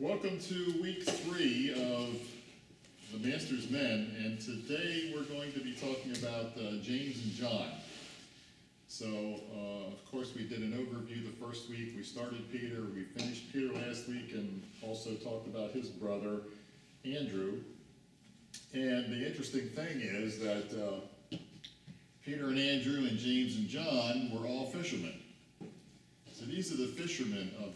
Welcome to week 3 of the Master's Men, and today we're going to be talking about James and John. So, of course, we did an overview the first week. We started Peter, we finished Peter last week, and also talked about his brother, Andrew. And the interesting thing is that Peter and Andrew and James and John were all fishermen. So these are the fishermen of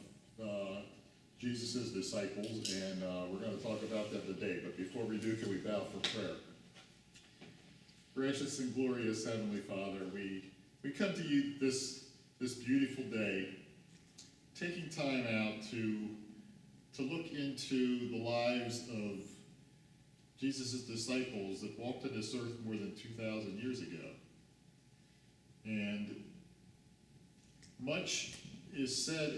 Jesus' disciples, and we're going to talk about them today. But before we do, can we bow for prayer? Gracious and glorious Heavenly Father, we come to you this beautiful day, taking time out to look into the lives of Jesus' disciples that walked on this earth more than 2,000 years ago. And much is said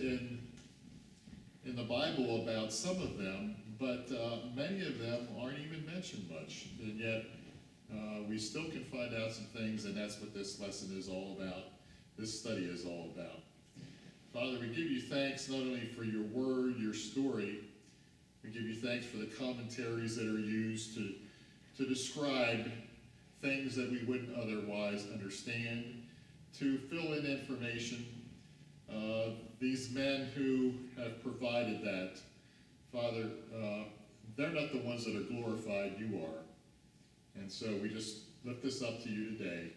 in the Bible about some of them, but many of them aren't even mentioned much. And yet, we still can find out some things, and that's what this lesson is all about, this study is all about. Father, we give you thanks not only for your word, your story, we give you thanks for the commentaries that are used to describe things that we wouldn't otherwise understand, to fill in information. These men who have provided that, Father, they're not the ones that are glorified, you are. And so we just lift this up to you today,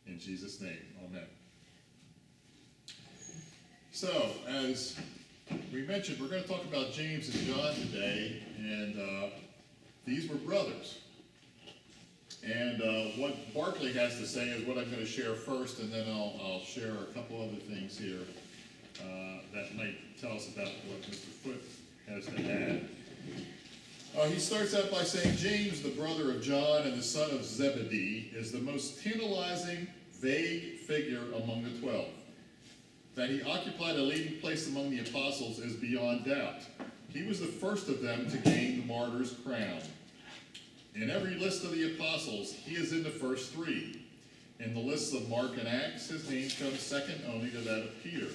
in Jesus' name, amen. So, as we mentioned, we're going to talk about James and John today, and these were brothers. And what Barclay has to say is what I'm going to share first, and then I'll share a couple other things here that might tell us about what Mr. Foote has to add. He starts out by saying, James, the brother of John and the son of Zebedee, is the most tantalizing, vague figure among the 12. That he occupied a leading place among the apostles is beyond doubt. He was the first of them to gain the martyr's crown. In every list of the apostles, he is in the first 3. In the lists of Mark and Acts, his name comes second only to that of Peter.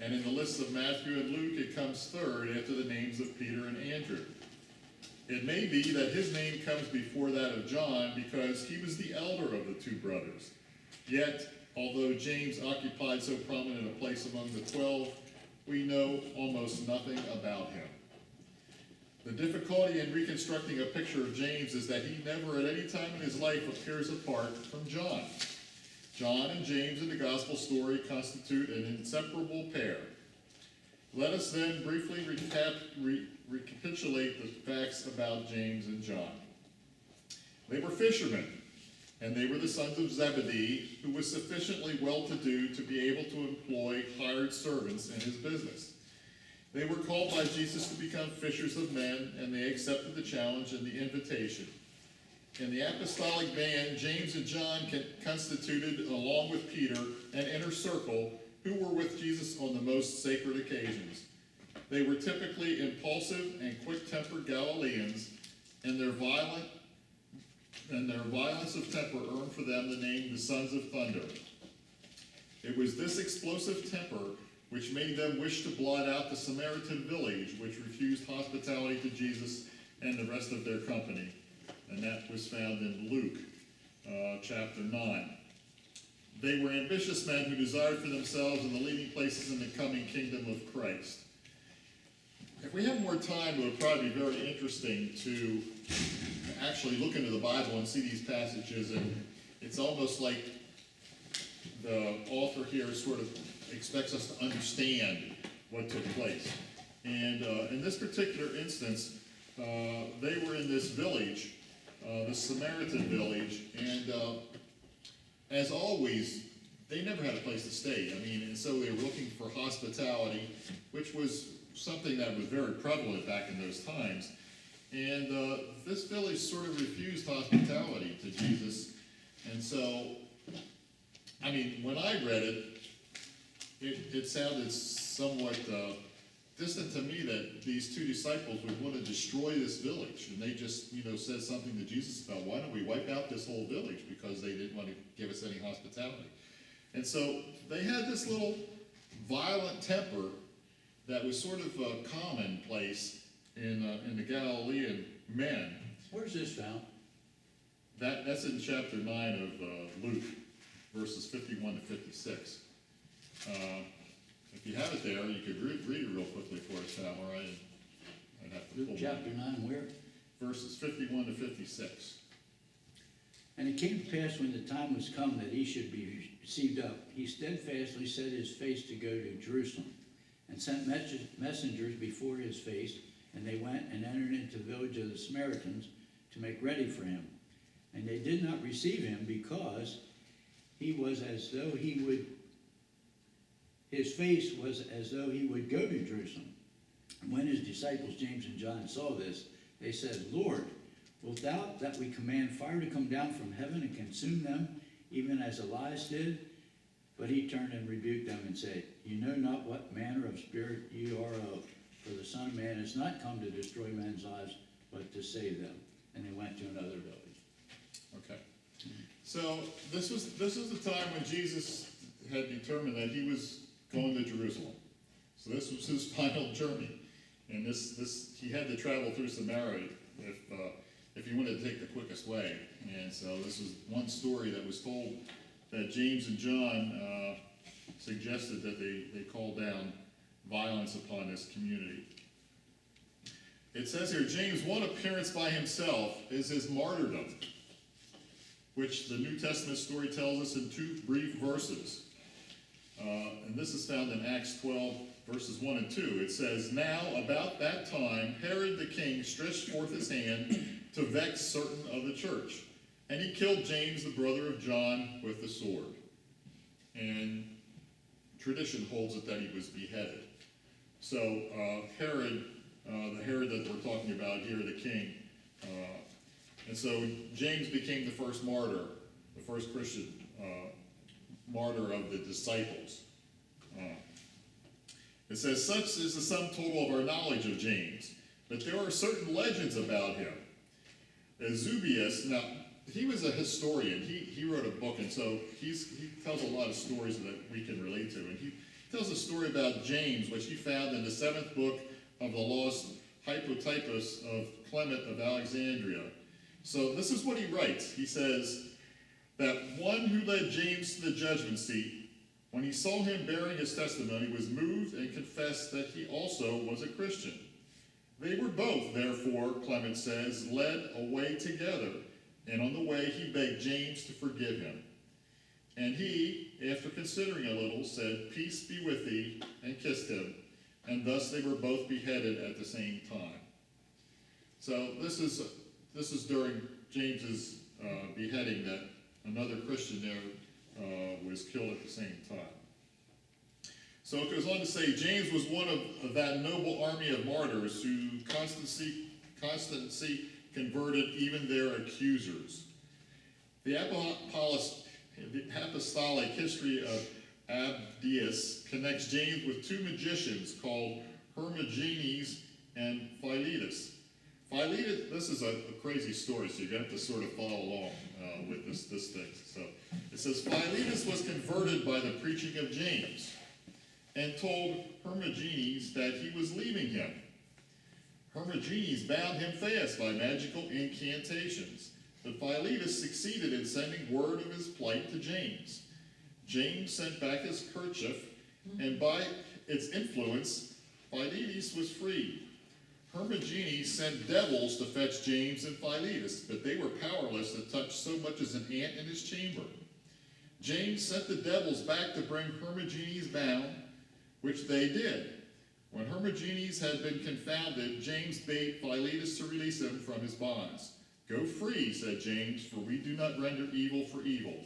And in the lists of Matthew and Luke, it comes third after the names of Peter and Andrew. It may be that his name comes before that of John because he was the elder of the 2 brothers. Yet, although James occupied so prominent a place among the 12, we know almost nothing about him. The difficulty in reconstructing a picture of James is that he never at any time in his life appears apart from John. John and James in the gospel story constitute an inseparable pair. Let us then briefly recapitulate the facts about James and John. They were fishermen, and they were the sons of Zebedee, who was sufficiently well-to-do to be able to employ hired servants in his business. They were called by Jesus to become fishers of men, and they accepted the challenge and the invitation. In the apostolic band, James and John constituted, along with Peter, an inner circle who were with Jesus on the most sacred occasions. They were typically impulsive and quick-tempered Galileans, and their violence of temper earned for them the name the Sons of Thunder. It was this explosive temper which made them wish to blot out the Samaritan village, which refused hospitality to Jesus and the rest of their company. And that was found in Luke chapter 9. They were ambitious men who desired for themselves in the leading places in the coming kingdom of Christ. If we have more time, it would probably be very interesting to actually look into the Bible and see these passages, and it's almost like the author here sort of expects us to understand what took place. And in this particular instance, they were in this village, the Samaritan village, and as always, they never had a place to stay. I mean, and so they were looking for hospitality, which was something that was very prevalent back in those times. And this village sort of refused hospitality to Jesus. And so, I mean, when I read it, it sounded somewhat distant to me that these 2 disciples would want to destroy this village. And they just, said something to Jesus about, why don't we wipe out this whole village, because they didn't want to give us any hospitality. And so they had this little violent temper that was sort of a commonplace in the Galilean men. Where's this found? That's in chapter 9 of Luke, verses 51 to 56. If you have it there, you could read it real quickly for us, Sam, all right? I'd have to Luke pull chapter 9, where? verses 51 to 56. And it came to pass when the time was come that he should be received up, he steadfastly set his face to go to Jerusalem, and sent messengers before his face, and they went and entered into the village of the Samaritans to make ready for him. And they did not receive him, because he was as though he would, his face was as though he would go to Jerusalem. And when his disciples James and John saw this, they said, Lord, wilt thou that we command fire to come down from heaven and consume them, even as Elias did? But he turned and rebuked them and said, You know not what manner of spirit ye are of, for the Son of Man is not come to destroy men's lives, but to save them. And they went to another village. Okay. So this was the time when Jesus had determined that he was going to Jerusalem. So this was his final journey. And this he had to travel through Samaria if he wanted to take the quickest way. And so this was one story that was told that James and John suggested that they call down violence upon this community. It says here, James' one appearance by himself is his martyrdom, which the New Testament story tells us in 2 brief verses. And this is found in Acts 12, verses 1 and 2. It says, Now about that time Herod the king stretched forth his hand to vex certain of the church, and he killed James, the brother of John, with the sword. And tradition holds it that he was beheaded. So Herod, the Herod that we're talking about here, the king, and so James became the first martyr, the first Christian martyr of the disciples. It says, Such is the sum total of our knowledge of James, but there are certain legends about him. Eusebius, now, he was a historian. He wrote a book, and so he tells a lot of stories that we can relate to. And he tells a story about James, which he found in the 7th book of the lost Hypotypus of Clement of Alexandria. So this is what he writes. He says that one who led James to the judgment seat, when he saw him bearing his testimony, was moved and confessed that he also was a Christian. They were both, therefore, Clement says, led away together, and on the way he begged James to forgive him. And he, after considering a little, said, Peace be with thee, and kissed him, and thus they were both beheaded at the same time. So this is during James's beheading that another Christian there was killed at the same time. So it goes on to say, James was one of that noble army of martyrs who constancy converted even their accusers. The apostolic history of Abdias connects James with 2 magicians called Hermogenes and Philetus. Philetus, this is a crazy story, so you're going to have to sort of follow along with this thing. So it says, Philetus was converted by the preaching of James and told Hermogenes that he was leaving him. Hermogenes bound him fast by magical incantations, but Philetus succeeded in sending word of his plight to James. James sent back his kerchief, and by its influence, Philetus was freed. Hermogenes sent devils to fetch James and Philetus, but they were powerless to touch so much as an ant in his chamber. James sent the devils back to bring Hermogenes bound, which they did. When Hermogenes had been confounded, James bade Philetus to release him from his bonds. Go free, said James, for we do not render evil for evil.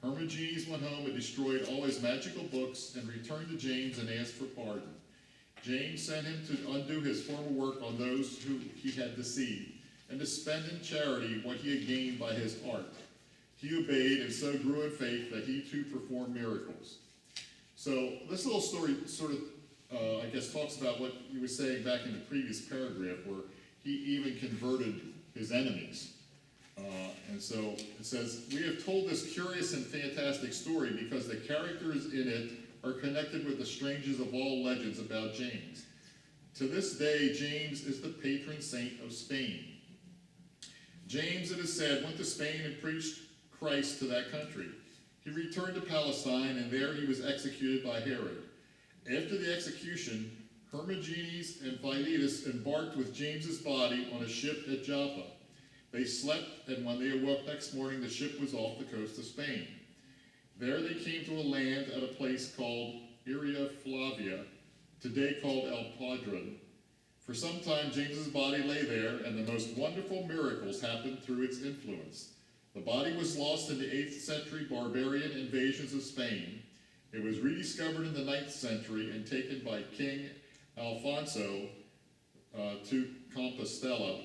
Hermogenes went home and destroyed all his magical books and returned to James and asked for pardon. James sent him to undo his former work on those who he had deceived, and to spend in charity what he had gained by his art. He obeyed and so grew in faith that he too performed miracles. So this little story sort of, I guess, talks about what you were saying back in the previous paragraph, where he even converted his enemies. And so it says, we have told this curious and fantastic story because the characters in it are connected with the strangest of all legends about James. To this day, James is the patron saint of Spain. James, it is said, went to Spain and preached Christ to that country. He returned to Palestine, and there he was executed by Herod. After the execution, Hermogenes and Philetus embarked with James's body on a ship at Joppa. They slept, and when they awoke next morning, the ship was off the coast of Spain. There they came to a land at a place called Iria Flavia, today called El Padron. For some time, James's body lay there, and the most wonderful miracles happened through its influence. The body was lost in the 8th century barbarian invasions of Spain. It was rediscovered in the 9th century and taken by King Alfonso to Compostela,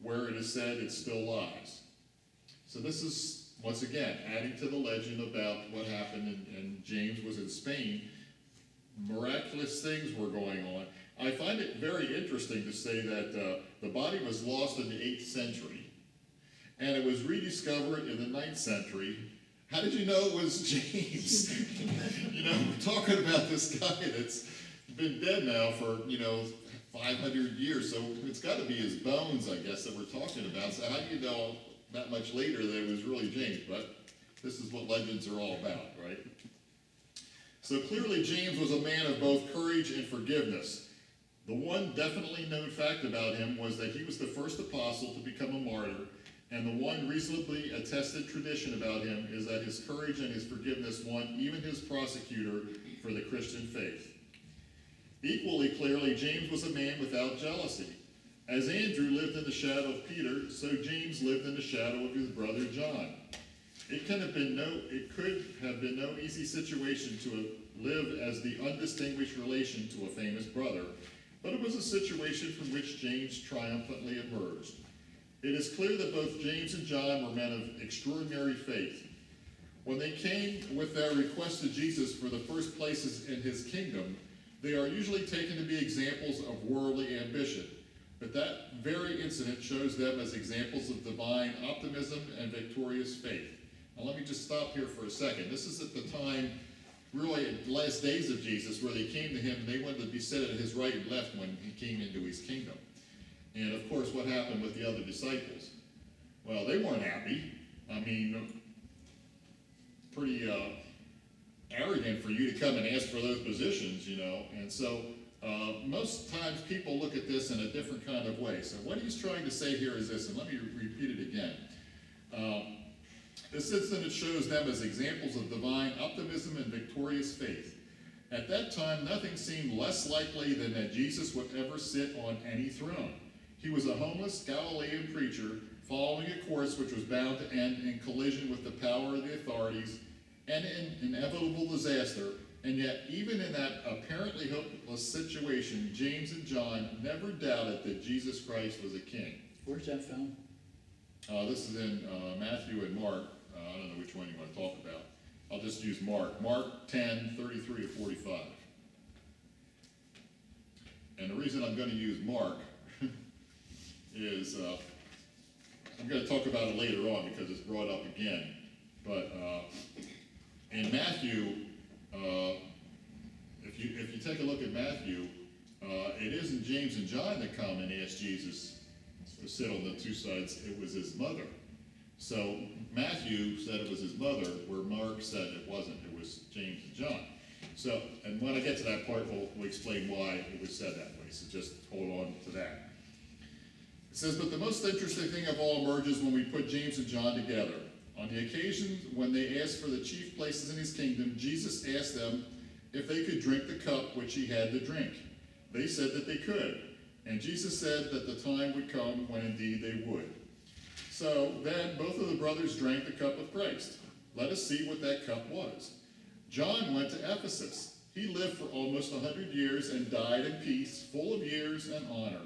where it is said it still lies. So this is, once again, adding to the legend about what happened, and James was in Spain. Miraculous things were going on. I find it very interesting to say that the body was lost in the 8th century, and it was rediscovered in the 9th century. How did you know it was James? We're talking about this guy that's been dead now for, 500 years, so it's got to be his bones, I guess, that we're talking about. So how do you know that much later that it was really James? But this is what legends are all about, right? So clearly James was a man of both courage and forgiveness. The one definitely known fact about him was that he was the first apostle to become a martyr, and the one reasonably attested tradition about him is that his courage and his forgiveness won even his prosecutor for the Christian faith. Equally clearly, James was a man without jealousy. As Andrew lived in the shadow of Peter, so James lived in the shadow of his brother John. It could have been no easy situation to live as the undistinguished relation to a famous brother, but it was a situation from which James triumphantly emerged. It is clear that both James and John were men of extraordinary faith. When they came with their request to Jesus for the first places in his kingdom, they are usually taken to be examples of worldly ambition. But that very incident shows them as examples of divine optimism and victorious faith. Now let me just stop here for a second. This is at the time, really at the last days of Jesus, where they came to him and they wanted to be set at his right and left when he came into his kingdom. And of course, what happened with the other disciples? Well, they weren't happy. I mean, pretty arrogant for you to come and ask for those positions, And so most times people look at this in a different kind of way. So what he's trying to say here is this, and let me repeat it again. This incident shows them as examples of divine optimism and victorious faith. At that time, nothing seemed less likely than that Jesus would ever sit on any throne. He was a homeless Galilean preacher following a course which was bound to end in collision with the power of the authorities and in inevitable disaster. And yet, even in that apparently hopeless situation, James and John never doubted that Jesus Christ was a king. Where's that found? This is in Matthew and Mark. I don't know which one you want to talk about. I'll just use Mark. Mark 10, 33 to 45. And the reason I'm going to use Mark is I'm going to talk about it later on because it's brought up again. But in Matthew, if you take a look at Matthew, it isn't James and John that come and ask Jesus to sit on the two sides. It was his mother. So Matthew said it was his mother, where Mark said it wasn't. It was James and John. So, and when I get to that part, we'll explain why it was said that way. So just hold on to that. It says, but the most interesting thing of all emerges when we put James and John together. On the occasion when they asked for the chief places in his kingdom, Jesus asked them if they could drink the cup which he had to drink. They said that they could. And Jesus said that the time would come when indeed they would. So then both of the brothers drank the cup of Christ. Let us see what that cup was. John went to Ephesus. He lived for almost 100 years and died in peace, full of years and honor.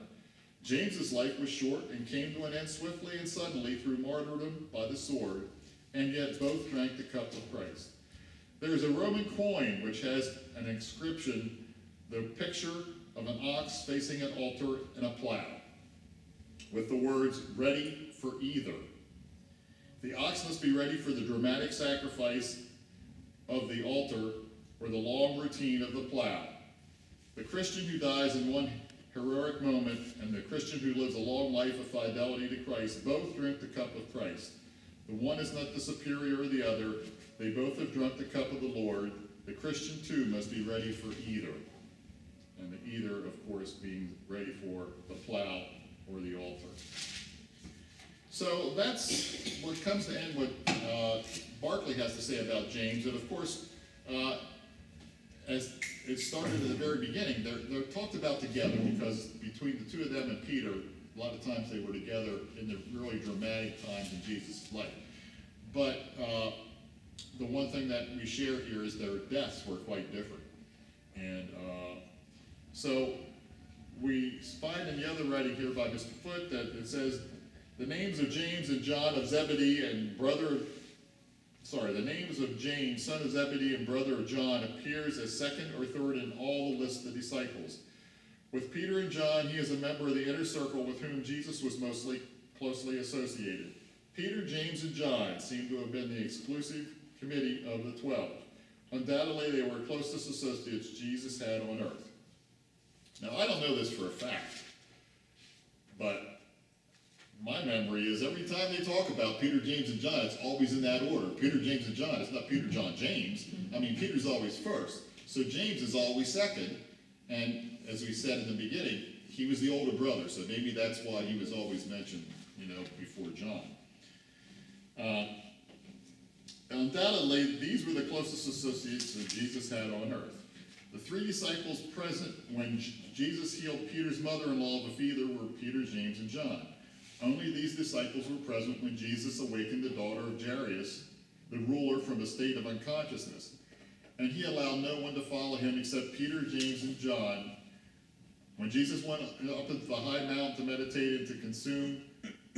James's life was short and came to an end swiftly and suddenly through martyrdom by the sword, and yet both drank the cup of Christ. There is a Roman coin which has an inscription, the picture of an ox facing an altar and a plow, with the words, ready for either. The ox must be ready for the dramatic sacrifice of the altar or the long routine of the plow. The Christian who dies in one heroic moment and the Christian who lives a long life of fidelity to Christ both drink the cup of Christ. The one is not the superior of the other. They both have drunk the cup of the Lord. The Christian too must be ready for either. And the either, of course, being ready for the plow or the altar. So that's what comes to end what Barclay has to say about James. And of course, as it started at the very beginning, they're talked about together because between the two of them and Peter, a lot of times they were together in the really dramatic times in Jesus' life. But the one thing that we share here is their deaths were quite different. And so we find in the other writing here by Mr. Foote that it says, the names of James and John of Zebedee and the names of James, son of Zebedee and brother of John, appears as second or third in all the list of the disciples. With Peter and John, he is a member of the inner circle with whom Jesus was mostly closely associated. Peter, James, and John seem to have been the exclusive committee of the 12. Undoubtedly, they were closest associates Jesus had on earth. Now, I don't know this for a fact, but my memory is every time they talk about Peter, James, and John, it's always in that order. Peter, James, and John. It's not Peter, John, James. I mean, Peter's always first. So James is always second. And as we said in the beginning, he was the older brother. So maybe that's why he was always mentioned, before John. Undoubtedly, these were the closest associates that Jesus had on earth. The three disciples present when Jesus healed Peter's mother-in-law of a fever were Peter, James, and John. Only these disciples were present when Jesus awakened the daughter of Jairus, the ruler, from a state of unconsciousness. And he allowed no one to follow him except Peter, James, and John. When Jesus went up into the high mountain to meditate and to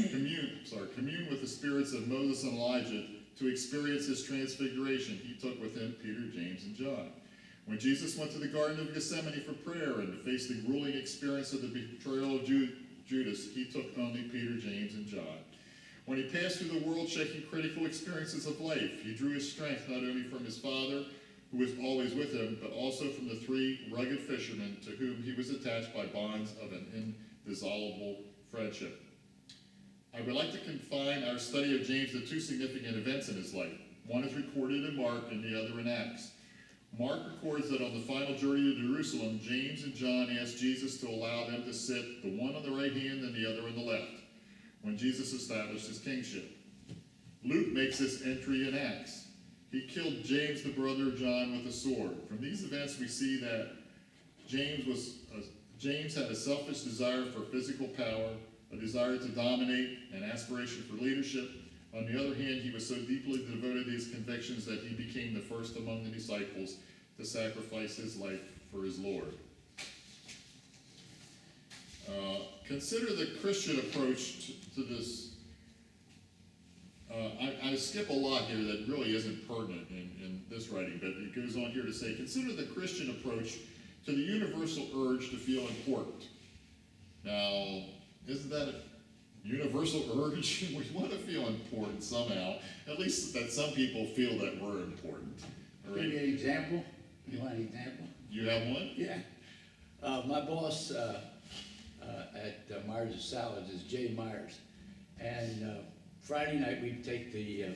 commune with the spirits of Moses and Elijah, to experience his transfiguration, he took with him Peter, James, and John. When Jesus went to the Garden of Gethsemane for prayer and to face the grueling experience of the betrayal of Judas, he took only Peter, James, and John. When he passed through the world-shaking critical experiences of life, he drew his strength not only from his Father, who was always with him, but also from the three rugged fishermen to whom he was attached by bonds of an indissoluble friendship. I would like to confine our study of James to two significant events in his life. One is recorded in Mark and the other in Acts. Mark records that on the final journey to Jerusalem, James and John asked Jesus to allow them to sit, the one on the right hand and the other on the left, when Jesus established his kingship. Luke makes this entry in Acts. He killed James, the brother of John, with a sword. From these events, we see that James had a selfish desire for physical power, a desire to dominate, an aspiration for leadership. On the other hand, he was so deeply devoted to his convictions that he became the first among the disciples to sacrifice his life for his Lord. Consider the Christian approach to this. I skip a lot here that really isn't pertinent in this writing, but it goes on here to say, consider the Christian approach to the universal urge to feel important. Now, isn't that a universal urge? We want to feel important somehow, at least that some people feel that we're important. All right? Give you an example? You want an example? You have one? Yeah. My boss at Myers' Salads is Jay Myers. And Friday night we'd take the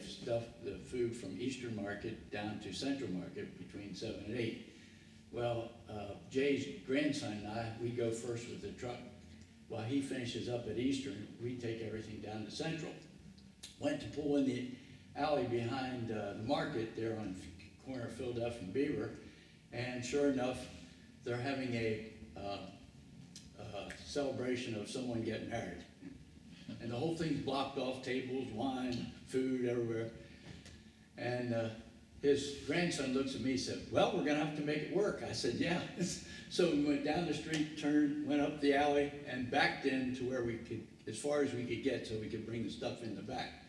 food from Eastern Market down to Central Market between 7 and 8. Well, Jay's grandson and I, we go first with the truck. While he finishes up at Eastern, we take everything down to Central. Went to pull in the alley behind the market there on the corner of Philadelphia and Beaver, and sure enough, they're having a celebration of someone getting married. And the whole thing's blocked off, tables, wine, food, everywhere. And his grandson looks at me and said, well, we're gonna have to make it work. I said, yeah. So we went down the street, turned, went up the alley, and backed in to where we could, as far as we could get, so we could bring the stuff in the back.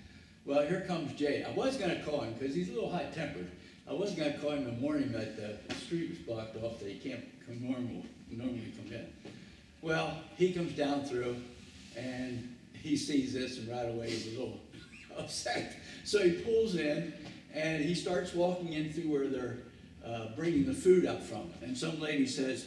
Well, here comes Jay. I was gonna call him, because he's a little high-tempered. I was gonna call him in the morning that the street was blocked off, that he can't normally come in. Well, he comes down through, and he sees this, and right away he's a little upset. So he pulls in, and he starts walking in through where they're bringing the food up from. And some lady says,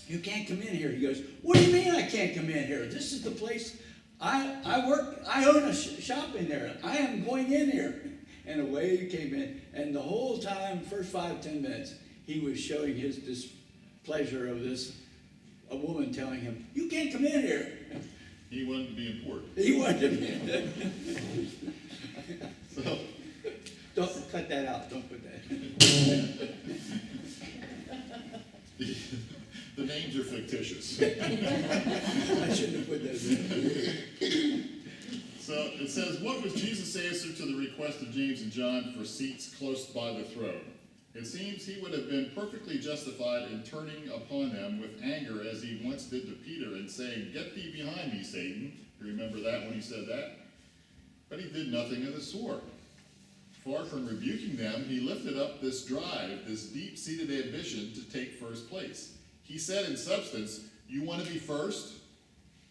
"You can't come in here." He goes, "What do you mean I can't come in here? This is the place I work. I own a shop in there. I am going in here." And away he came in. And the whole time, first 5-10 minutes, he was showing his displeasure of a woman telling him, "You can't come in here." He wanted to be important. He wanted to be. So, Don't cut that out. Don't put that. the names are fictitious. I shouldn't have put that in. So it says, "What was Jesus' answer to the request of James and John for seats close by the throne? It seems he would have been perfectly justified in turning upon them with anger as he once did to Peter and saying, 'Get thee behind me, Satan.'" You remember that when he said that? But he did nothing of the sort. Far from rebuking them, he lifted up this drive, this deep-seated ambition to take first place. He said in substance, "You want to be first?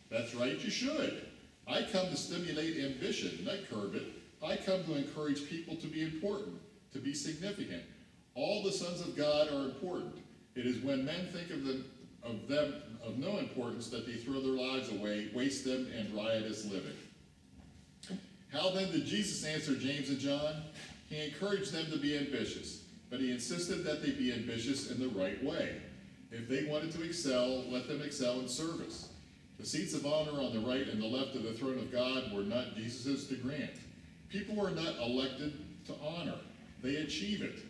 That's right, you should. I come to stimulate ambition, not curb it. I come to encourage people to be important, to be significant. All the sons of God are important. It is when men think of them of no importance that they throw their lives away, waste them in riotous living." How then did Jesus answer James and John? He encouraged them to be ambitious, but he insisted that they be ambitious in the right way. If they wanted to excel, let them excel in service. The seats of honor on the right and the left of the throne of God were not Jesus's to grant. People were not elected to honor. They achieve it.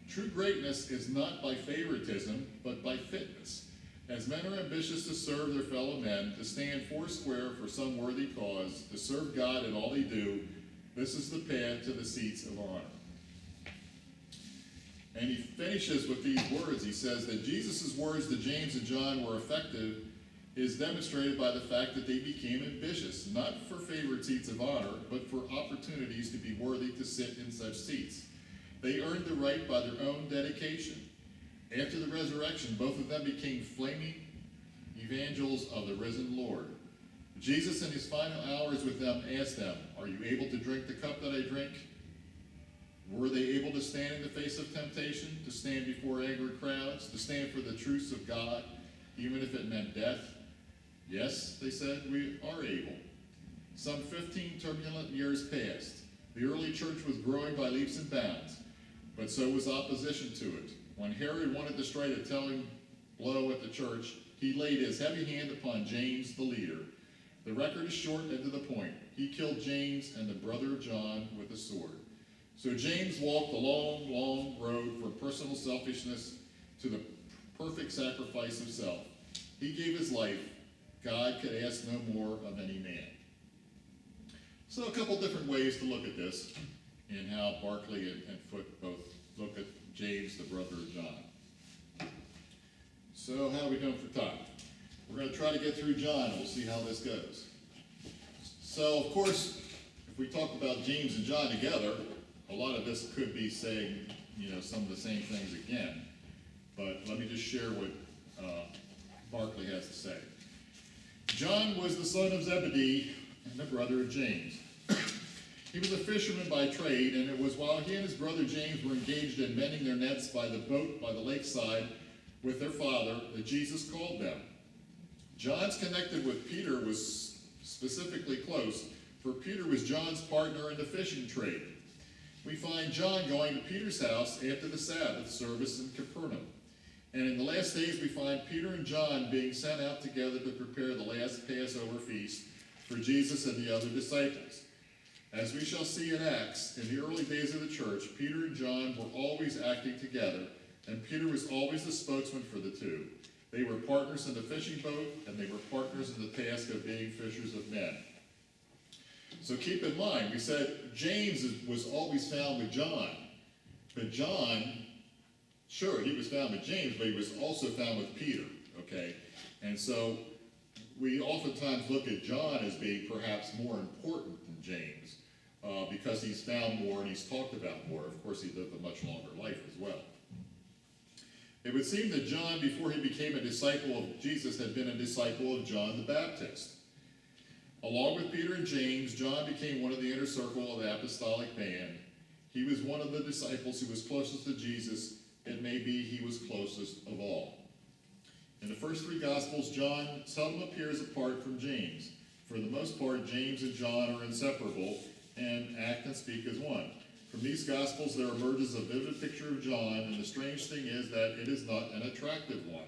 True greatness is not by favoritism, but by fitness. As men are ambitious to serve their fellow men, to stand foursquare for some worthy cause, to serve God in all they do, this is the path to the seats of honor. And he finishes with these words. He says that Jesus' words to James and John were effective is demonstrated by the fact that they became ambitious, not for favored seats of honor, but for opportunities to be worthy to sit in such seats. They earned the right by their own dedication. After the resurrection, both of them became flaming evangels of the risen Lord. Jesus, in his final hours with them, asked them, "Are you able to drink the cup that I drink?" Were they able to stand in the face of temptation, to stand before angry crowds, to stand for the truths of God, even if it meant death? Yes, they said, we are able. Some 15 turbulent years passed. The early church was growing by leaps and bounds, but so was opposition to it. When Herod wanted to strike a telling blow at the church, he laid his heavy hand upon James, the leader. The record is short and to the point. He killed James and the brother of John with a sword. So James walked the long, long road from personal selfishness to the perfect sacrifice of self. He gave his life. God could ask no more of any man. So a couple different ways to look at this and how Barclay and Foote both look at James, the brother of John. So how are we doing for time? We're going to try to get through John, and we'll see how this goes. So, of course, if we talk about James and John together, a lot of this could be saying, some of the same things again. But let me just share what Barclay has to say. John was the son of Zebedee and the brother of James. He was a fisherman by trade, and it was while he and his brother James were engaged in mending their nets by the boat by the lakeside with their father that Jesus called them. John's connected with Peter was specifically close, for Peter was John's partner in the fishing trade. We find John going to Peter's house after the Sabbath service in Capernaum. And in the last days, we find Peter and John being sent out together to prepare the last Passover feast for Jesus and the other disciples. As we shall see in Acts, in the early days of the church, Peter and John were always acting together, and Peter was always the spokesman for the two. They were partners in the fishing boat, and they were partners in the task of being fishers of men. So keep in mind, we said James was always found with John, but John, sure, he was found with James, but he was also found with Peter, okay? And so we oftentimes look at John as being perhaps more important than James because he's found more and he's talked about more. Of course, he lived a much longer life as well. It would seem that John, before he became a disciple of Jesus, had been a disciple of John the Baptist. Along with Peter and James, John became one of the inner circle of the apostolic band. He was one of the disciples who was closest to Jesus it may be he was closest of all. In the first three Gospels, John seldom appears apart from James. For the most part, James and John are inseparable and act and speak as one. From these Gospels, there emerges a vivid picture of John, and the strange thing is that it is not an attractive one.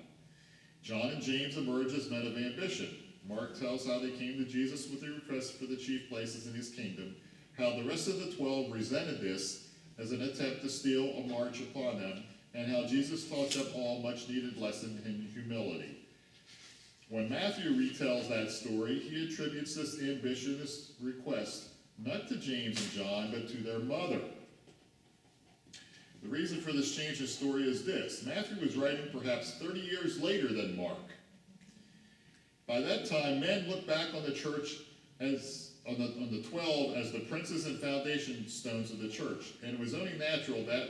John and James emerge as men of ambition. Mark tells how they came to Jesus with a request for the chief places in his kingdom, how the rest of the 12 resented this as an attempt to steal a march upon them, and how Jesus taught them all much-needed lesson in humility. When Matthew retells that story, he attributes this ambitious request not to James and John, but to their mother. The reason for this change in story is this. Matthew was writing perhaps 30 years later than Mark. By that time, men looked back on the church as on the 12 as the princes and foundation stones of the church, and it was only natural that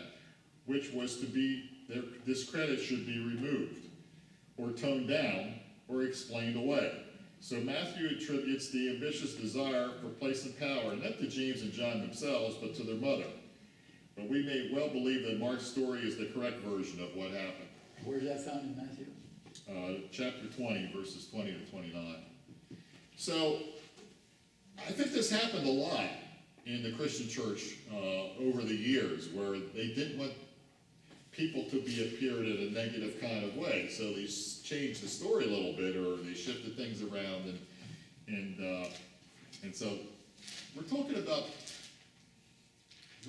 which was to be their discredit should be removed, or toned down, or explained away. So Matthew attributes the ambitious desire for place and power not to James and John themselves, but to their mother. But we may well believe that Mark's story is the correct version of what happened. Where's that found in Matthew? Chapter 20, verses 20 to 29. So, I think this happened a lot in the Christian church over the years, where they didn't want people to be appeared in a negative kind of way. So they changed the story a little bit, or they shifted things around, and so we're talking about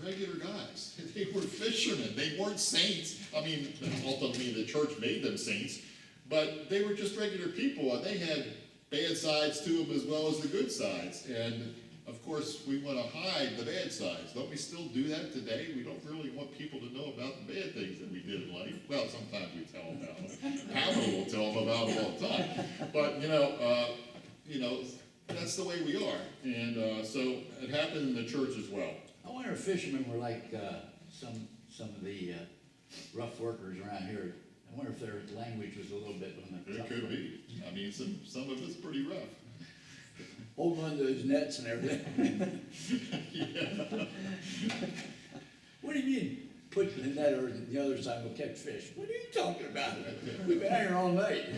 regular guys. They were fishermen. They weren't saints. I mean, ultimately the church made them saints, but they were just regular people, and they had bad sides to them as well as the good sides. And of course, we want to hide the bad sides. Don't we still do that today? We don't really want people to know about the bad things that we did in life. Well, sometimes we tell them about them. Pamela will tell them about them all the time. But that's the way we are. And so it happened in the church as well. I wonder if fishermen were like some of the rough workers around here. I wonder if their language was a little bit on the It tough could side. be. I mean, some of it's pretty rough. Holding on to those nets and everything. Yeah. What do you mean, put the net over the other side, we'll catch fish? What are you talking about? We've been out here all night.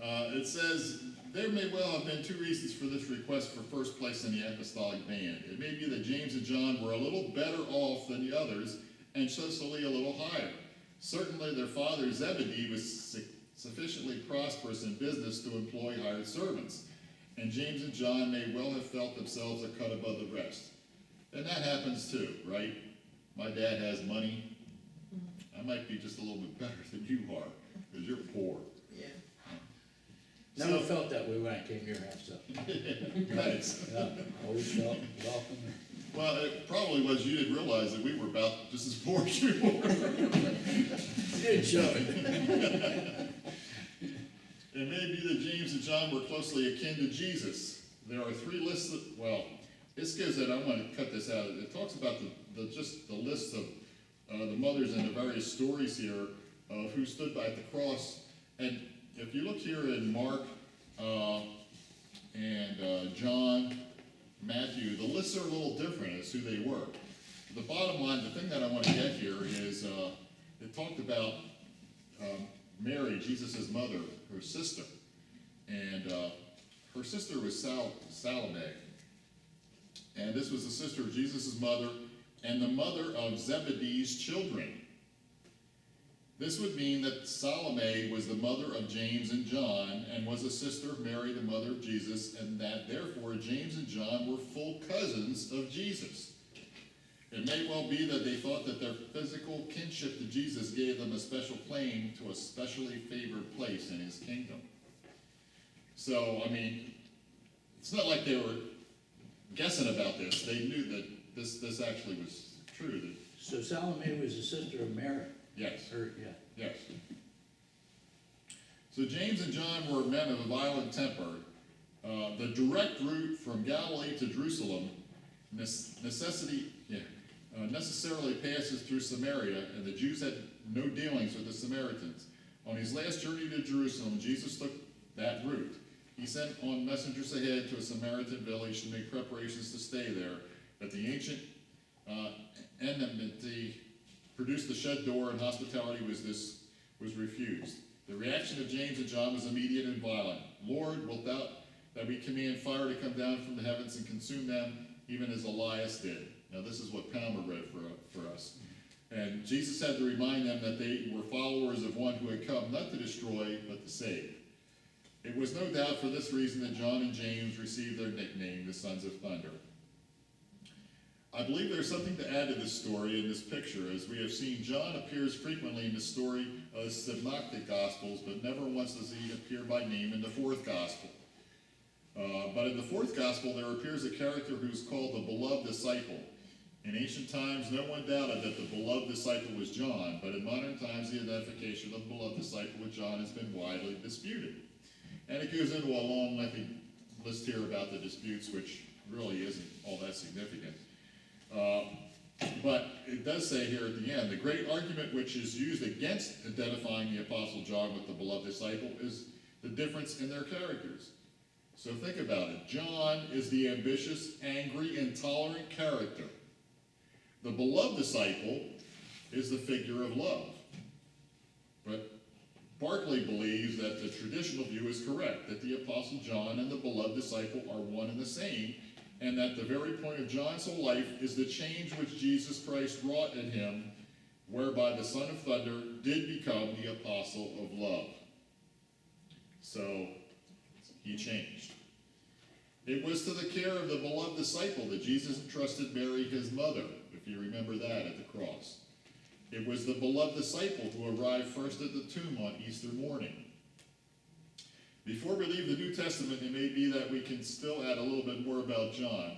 It says, there may well have been two reasons for this request for first place in the apostolic band. It may be that James and John were a little better off than the others, and socially a little higher. Certainly their father Zebedee was sufficiently prosperous in business to employ hired servants, and James and John may well have felt themselves a cut above the rest. And that happens too, right? My dad has money. I might be just a little bit better than you are, because you're poor. Yeah. Never felt that way when I came to your house, so. Thanks. Yeah, always felt welcome. Well, it probably was you didn't realize that we were about just as poor as you were. You didn't show it. It may be that James and John were closely akin to Jesus. There are three lists this gives it, I'm going to cut this out. It talks about just the list of the mothers and the various stories here of who stood by the cross. And if you look here in Mark and John, Matthew, the lists are a little different as who they were. The bottom line, the thing that I want to get here is it talked about Mary, Jesus' mother, her sister. And her sister was Salome. And this was the sister of Jesus' mother and the mother of Zebedee's children. This would mean that Salome was the mother of James and John and was a sister of Mary, the mother of Jesus, and that therefore James and John were full cousins of Jesus. It may well be that they thought that their physical kinship to Jesus gave them a special claim to a specially favored place in his kingdom. So, I mean, it's not like they were guessing about this. They knew that this actually was true. So Salome was the sister of Mary? Yes. Yeah. Yes. So James and John were men of a violent temper. The direct route from Galilee to Jerusalem necessarily passes through Samaria, and the Jews had no dealings with the Samaritans. On his last journey to Jerusalem, Jesus took that route. He sent on messengers ahead to a Samaritan village to make preparations to stay there, but the ancient enmity produced the shed door, and hospitality was refused. The reaction of James and John was immediate and violent. Lord, wilt thou that we command fire to come down from the heavens and consume them, even as Elias did? Now this is what Palmer read for us. And Jesus had to remind them that they were followers of one who had come not to destroy, but to save. It was no doubt for this reason that John and James received their nickname, the Sons of Thunder. I believe there's something to add to this story in this picture. As we have seen, John appears frequently in the story of the Synoptic Gospels, but never once does he appear by name in the fourth Gospel. But in the fourth Gospel, there appears a character who's called the beloved disciple. In ancient times, no one doubted that the beloved disciple was John, but in modern times, the identification of the beloved disciple with John has been widely disputed. And it goes into a long, lengthy list here about the disputes, which really isn't all that significant. But it does say here at the end, the great argument which is used against identifying the Apostle John with the beloved disciple is the difference in their characters. So think about it. John is the ambitious, angry, intolerant character. The beloved disciple is the figure of love. But Barclay believes that the traditional view is correct, that the Apostle John and the beloved disciple are one and the same, and that the very point of John's whole life is the change which Jesus Christ wrought in him, whereby the Son of Thunder did become the apostle of love. So, he changed. It was to the care of the beloved disciple that Jesus entrusted Mary, his mother, if you remember that at the cross. It was the beloved disciple who arrived first at the tomb on Easter morning. Before we leave the New Testament, it may be that we can still add a little bit more about John.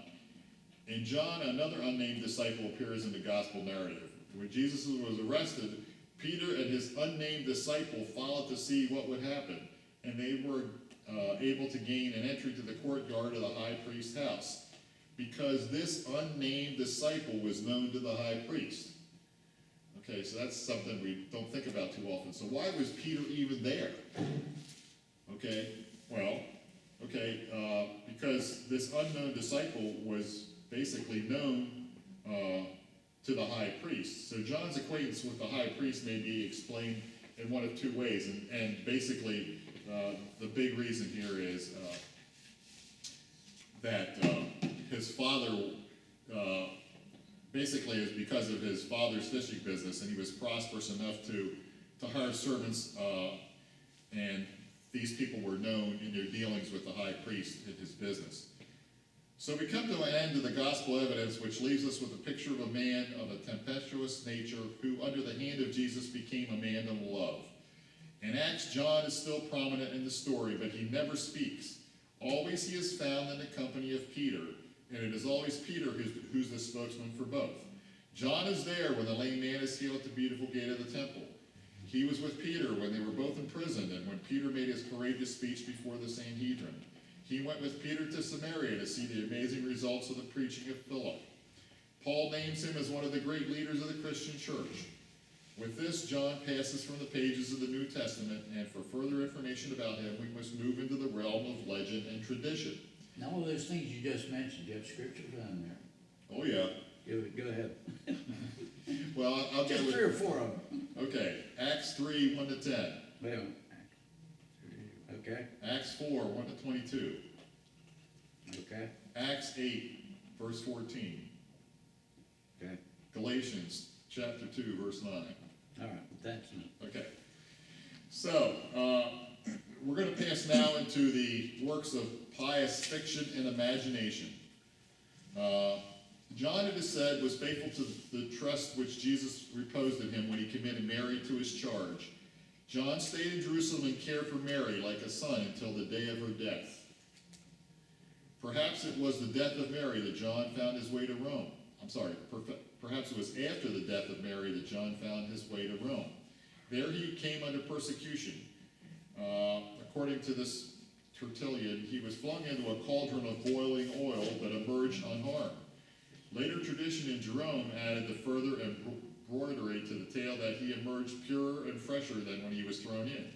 In John, another unnamed disciple appears in the gospel narrative. When Jesus was arrested, Peter and his unnamed disciple followed to see what would happen, and they were able to gain an entry to the courtyard of the high priest's house, because this unnamed disciple was known to the high priest. Okay, so that's something we don't think about too often. So why was Peter even there? Okay, well, because this unknown disciple was basically known to the high priest. So John's acquaintance with the high priest may be explained in one of two ways, and basically the big reason here is that his father basically is because of his father's fishing business, and he was prosperous enough to hire servants, and these people were known in their dealings with the high priest in his business. So we come to an end of the gospel evidence, which leaves us with a picture of a man of a tempestuous nature who, under the hand of Jesus, became a man of love. In Acts, John is still prominent in the story, but he never speaks. Always he is found in the company of Peter, and it is always Peter who's the spokesman for both. John is there when the lame man is healed at the beautiful gate of the temple. He was with Peter when they were both imprisoned, and when Peter made his courageous speech before the Sanhedrin. He went with Peter to Samaria to see the amazing results of the preaching of Philip. Paul names him as one of the great leaders of the Christian church. With this, John passes from the pages of the New Testament, and for further information about him, we must move into the realm of legend and tradition. Now, all those things you just mentioned, you have scripture down there. Oh, yeah. Go ahead. Well, I'll Just get with 3 or 4 of them. Okay, Acts 3, 1 to 10. Wait a minute. Okay, Acts 4, 1 to 22. okay, Acts 8, verse 14. okay. Galatians chapter 2, verse 9. All right, thanks. Okay. So, we're going to pass now into the works of pious fiction and imagination. John, it is said, was faithful to the trust which Jesus reposed in him when he committed Mary to his charge. John stayed in Jerusalem and cared for Mary like a son until the day of her death. Perhaps it was the death of Mary that John found his way to Rome. Perhaps it was after the death of Mary that John found his way to Rome. There he came under persecution. According to this Tertullian, he was flung into a cauldron of boiling oil but emerged unharmed. Later tradition in Jerome added the further embroidery to the tale that he emerged purer and fresher than when he was thrown in.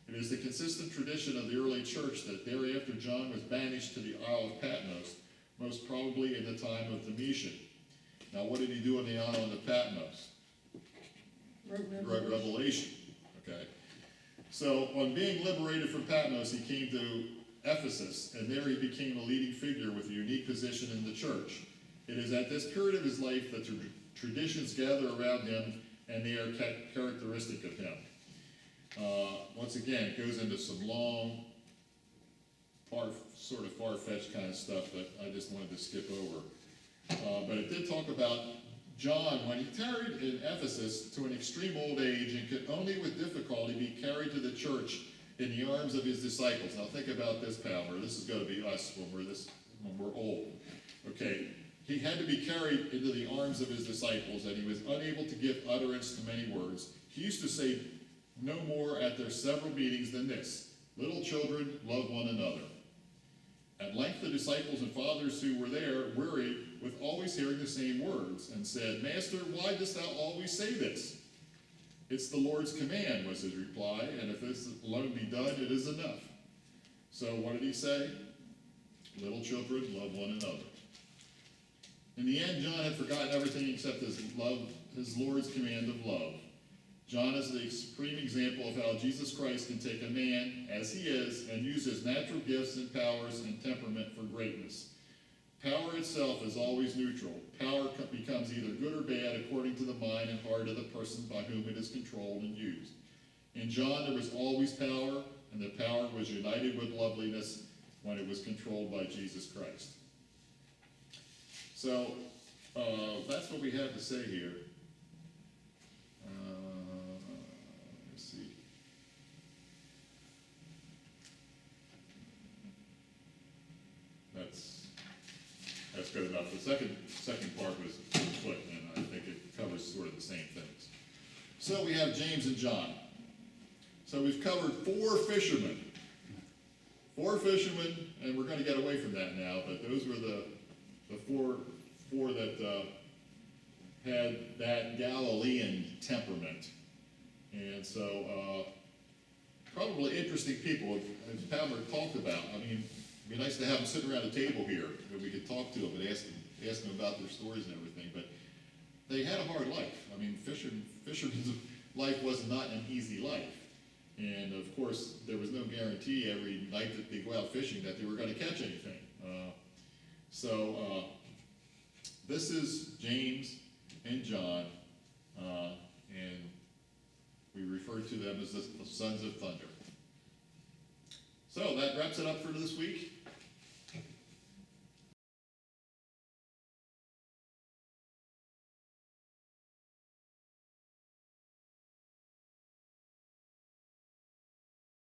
It is the consistent tradition of the early church that thereafter John was banished to the Isle of Patmos, most probably in the time of Domitian. Now, what did he do on the island of Patmos? wrote Revelation. Okay. So on being liberated from Patmos, he came to Ephesus, and there he became a leading figure with a unique position in the church. It is at this period of his life that traditions gather around him, and they are characteristic of him. Once again, it goes into some long, sort of far-fetched kind of stuff that I just wanted to skip over. But it did talk about John, when he tarried in Ephesus to an extreme old age and could only with difficulty be carried to the church in the arms of his disciples. Now think about this, Palmer. This is going to be us when we're old. Okay, he had to be carried into the arms of his disciples, and he was unable to give utterance to many words. He used to say no more at their several meetings than this: little children, love one another. At length the disciples and fathers who were there wearied with always hearing the same words, and said, Master, why dost thou always say this? It's the Lord's command, was his reply, and if this alone be done, it is enough. So what did he say? Little children, love one another. In the end, John had forgotten everything except his Lord's command of love. John is the supreme example of how Jesus Christ can take a man as he is and use his natural gifts and powers and temperament for greatness. Power itself is always neutral. Power becomes either good or bad according to the mind and heart of the person by whom it is controlled and used. In John, there was always power, and the power was united with loveliness when it was controlled by Jesus Christ. So, that's what we have to say here. Let's see. That's good enough. The second part was quick, and I think it covers sort of the same things. So we have James and John. So we've covered four fishermen. And we're going to get away from that now, but those were the four that had that Galilean temperament. And so probably interesting people, as Palmer talked about. I mean, it'd be nice to have them sitting around a table here, that we could talk to them and ask them about their stories and everything. But they had a hard life. I mean, fishermen's life was not an easy life. And of course, there was no guarantee every night that they go out fishing that they were going to catch anything. This is James and John, and we refer to them as the sons of thunder. So that wraps it up for this week.